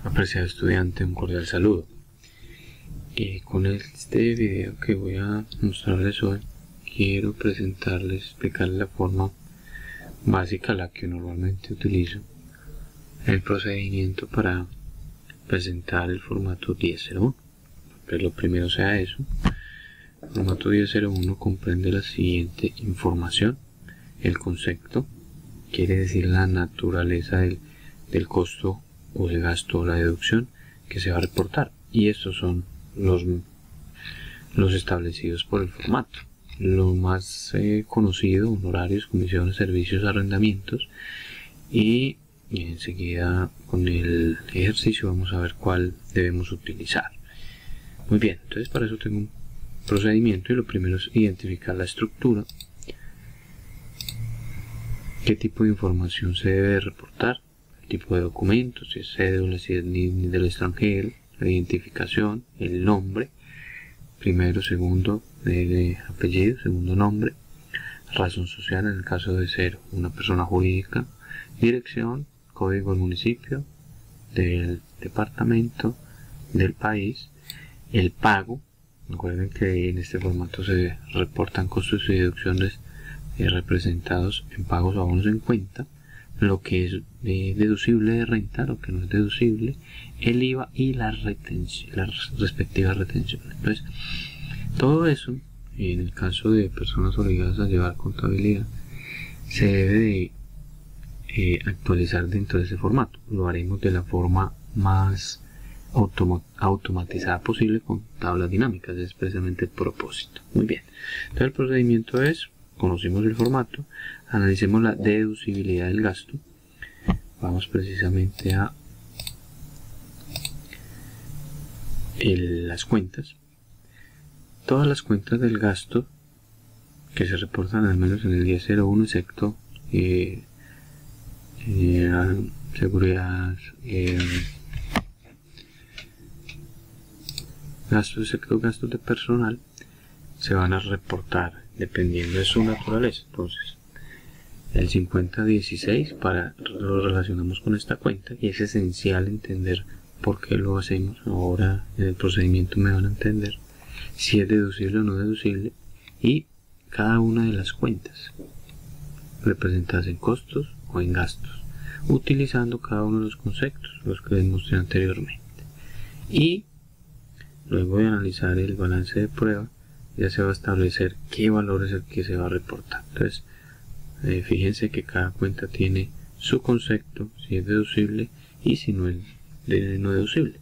Apreciado estudiante, un cordial saludo. Con este video que voy a mostrarles hoy, quiero presentarles, explicarles la forma básica, la que normalmente utilizo, el procedimiento para presentar el formato 1001. Pero lo primero sea eso. El formato 1001 comprende la siguiente información: el concepto, quiere decir la naturaleza del costo o de gasto o la deducción que se va a reportar, y estos son los establecidos por el formato. Lo más conocido: honorarios, comisiones, servicios, arrendamientos, y enseguida con el ejercicio vamos a ver cuál debemos utilizar. Muy bien, entonces para eso tengo un procedimiento, y lo primero es identificar la estructura, qué tipo de información se debe reportar, el tipo de documento, si es cédula, si es NID del extranjero, la identificación, el nombre, primero, segundo, apellido, segundo nombre, razón social en el caso de ser una persona jurídica, dirección, código del municipio, del departamento, del país, el pago. Recuerden que en este formato se reportan costos y deducciones representados en pagos o abonos en cuenta, lo que es deducible de renta, lo que no es deducible, el IVA y las respectivas retenciones. Entonces, todo eso, en el caso de personas obligadas a llevar contabilidad, se debe de actualizar dentro de ese formato. Lo haremos de la forma más automatizada posible, con tablas dinámicas. Es precisamente el propósito. Muy bien, entonces el procedimiento es: conocimos el formato, analicemos la deducibilidad del gasto. Vamos precisamente a las cuentas. Todas las cuentas del gasto que se reportan al menos en el 1001, excepto seguridad, gastos, excepto gastos de personal, se van a reportar dependiendo de su naturaleza. Entonces, el 5016 lo relacionamos con esta cuenta, y es esencial entender por qué lo hacemos. Ahora en el procedimiento me van a entender si es deducible o no deducible, y cada una de las cuentas representadas en costos o en gastos, utilizando cada uno de los conceptos, los que les mostré anteriormente. Y luego de analizar el balance de prueba, ya se va a establecer qué valor es el que se va a reportar. Entonces, fíjense que cada cuenta tiene su concepto, si es deducible y si no es no deducible.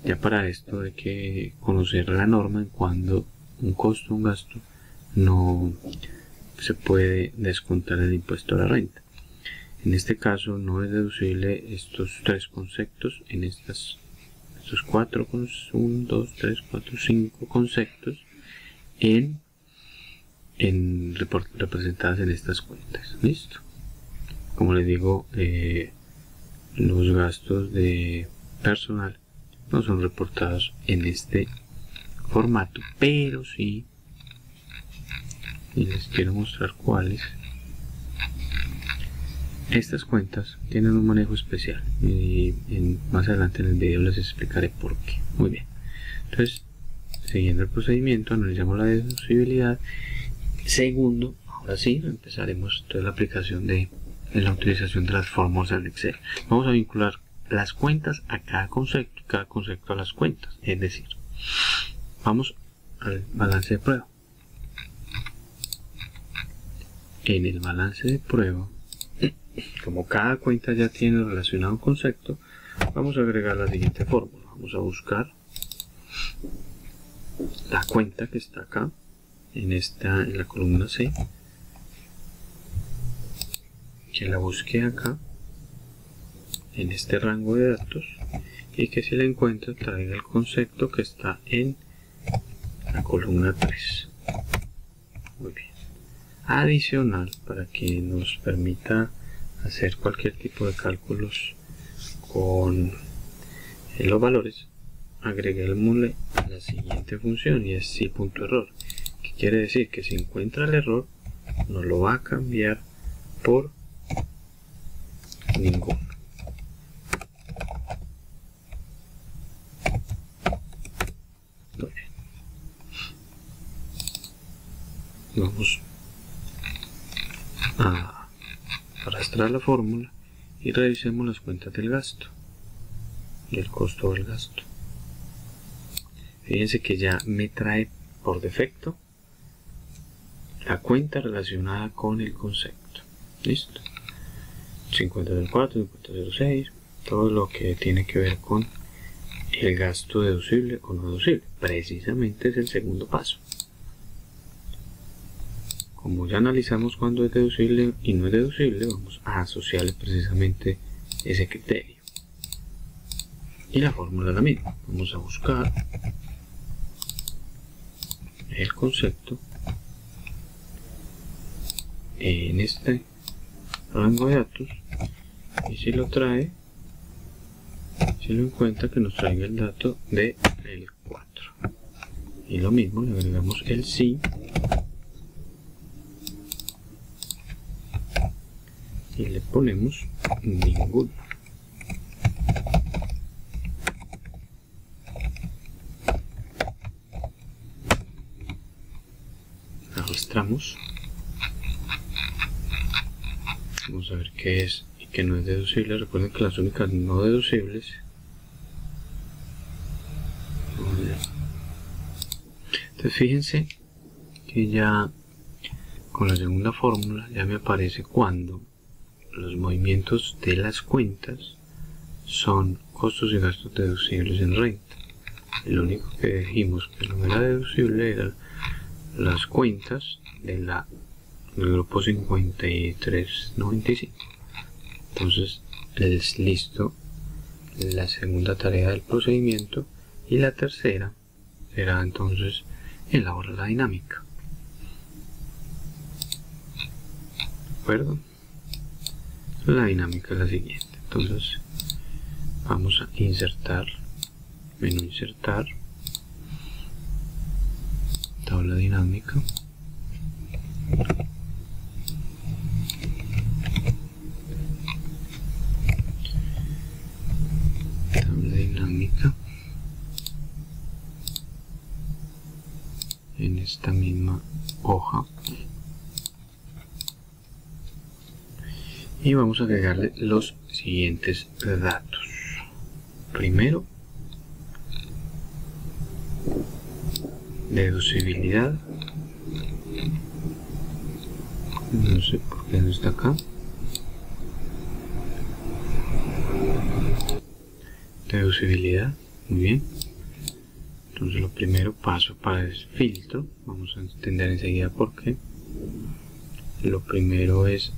Ya para esto hay que conocer la norma en cuando un costo o un gasto no se puede descontar el impuesto a la renta. En este caso no es deducible estos tres conceptos, en estos 4, 1, 2, 3, 4, 5 conceptos representadas en estas cuentas. Listo. Como les digo, los gastos de personal no son reportados en este formato, pero sí, y les quiero mostrar cuáles. Estas cuentas tienen un manejo especial, y más adelante en el video les explicaré por qué. Muy bien, entonces, siguiendo el procedimiento, analizamos la deducibilidad. Segundo, ahora sí, empezaremos toda la aplicación en la utilización de las fórmulas en Excel. Vamos a vincular las cuentas a cada concepto y cada concepto a las cuentas. Es decir, vamos al balance de prueba. En el balance de prueba, como cada cuenta ya tiene relacionado un concepto, vamos a agregar la siguiente fórmula. Vamos a buscar la cuenta que está acá, en la columna C, que la busque acá en este rango de datos, y que si la encuentra traiga el concepto que está en la columna 3. Muy bien. Adicional, para que nos permita hacer cualquier tipo de cálculos con los valores, agreguémosle la siguiente función, y es si.error, que quiere decir que si encuentra el error nos lo va a cambiar por ninguno. vamos a arrastrar la fórmula y revisemos las cuentas del gasto y el costo del gasto. Fíjense que ya me trae por defecto la cuenta relacionada con el concepto. Listo. 5004, 5006, todo lo que tiene que ver con el gasto deducible o no deducible. Precisamente es el segundo paso. Como ya analizamos cuándo es deducible y no es deducible, vamos a asociarle precisamente ese criterio. Y la fórmula es la misma. Vamos a buscar el concepto en este rango de datos, y si lo trae, si lo encuentra, que nos traiga el dato de el 4, y lo mismo le agregamos el sí y le ponemos ninguno. Arrastramos. Vamos a ver qué es y qué no es deducible. Recuerden que las únicas no deducibles, entonces fíjense que ya con la segunda fórmula ya me aparece cuando los movimientos de las cuentas son costos y gastos deducibles en renta. Lo único que dijimos que no era deducible eran las cuentas del grupo 5395. Entonces es listo la segunda tarea del procedimiento, y la tercera será entonces elaborar la dinámica. ¿De acuerdo? La dinámica es la siguiente. Entonces vamos a insertar, menú insertar, tabla dinámica. Tabla dinámica en esta misma hoja, y vamos a agregarle los siguientes datos. Primero, deducibilidad. No sé por qué no está acá. Deducibilidad, muy bien. Entonces lo primero paso para el filtro. Vamos a entender enseguida por qué. Lo primero es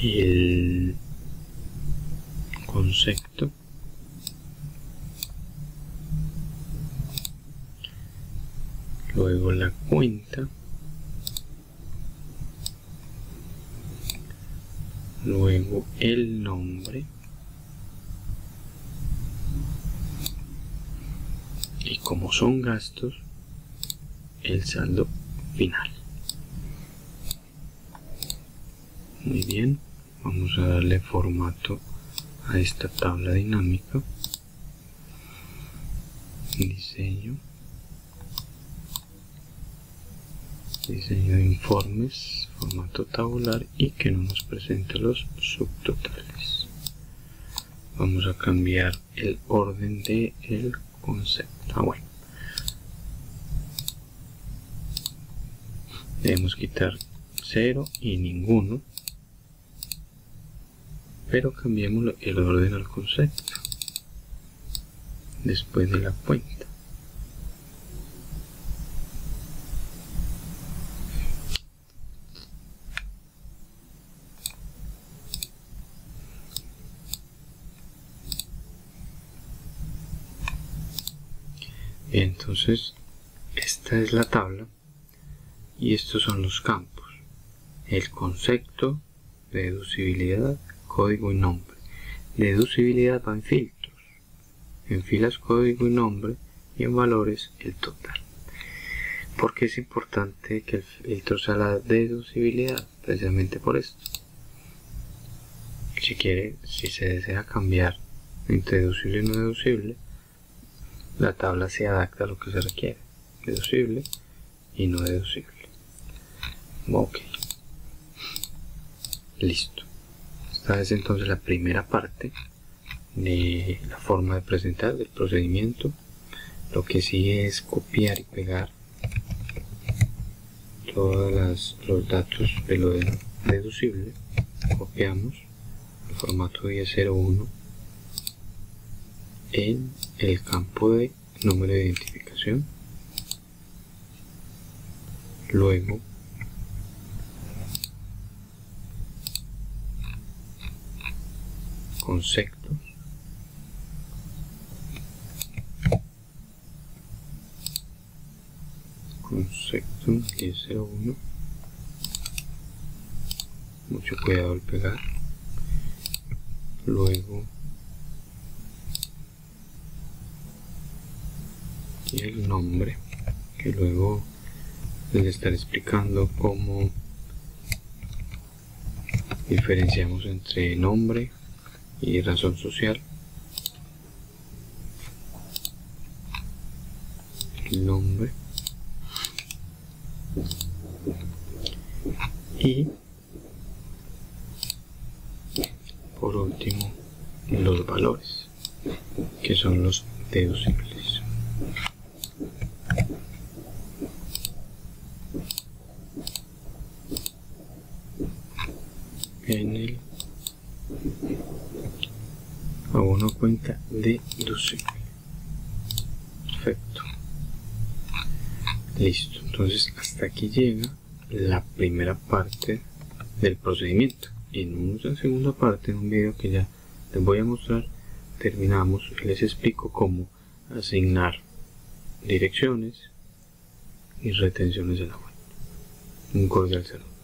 el concepto. Luego la cuenta. Luego el nombre. Y como son gastos, el saldo final. Muy bien, vamos a darle formato a esta tabla dinámica. Diseño de informes, formato tabular, y que no nos presente los subtotales. Vamos a cambiar el orden del concepto. Bueno, debemos quitar 0 y ninguno, pero cambiemos el orden al concepto después de la cuenta. Entonces esta es la tabla y estos son los campos: el concepto, deducibilidad, código y nombre. Deducibilidad va en filtros, en filas código y nombre, y en valores el total. ¿Por qué es importante que el filtro sea la deducibilidad? Precisamente por esto. Si se desea cambiar entre deducible y no deducible, la tabla se adapta a lo que se requiere. Deducible y no deducible. Ok, listo. Esta es entonces la primera parte de la forma de presentar del procedimiento. Lo que sigue es copiar y pegar todos los datos de lo deducible. Copiamos el formato 1001 en el campo de número de identificación. Luego conceptos, concepto 1001, mucho cuidado al pegar. Luego y el nombre, que luego les estaré explicando cómo diferenciamos entre nombre y razón social. El nombre y por último los valores, que son los deducibles. En el abono cuenta deducible. Perfecto. Listo. Entonces hasta aquí llega la primera parte del procedimiento. En una segunda parte, en un video que ya les voy a mostrar, terminamos y les explico cómo asignar direcciones y retenciones en la web. Un cordial saludo.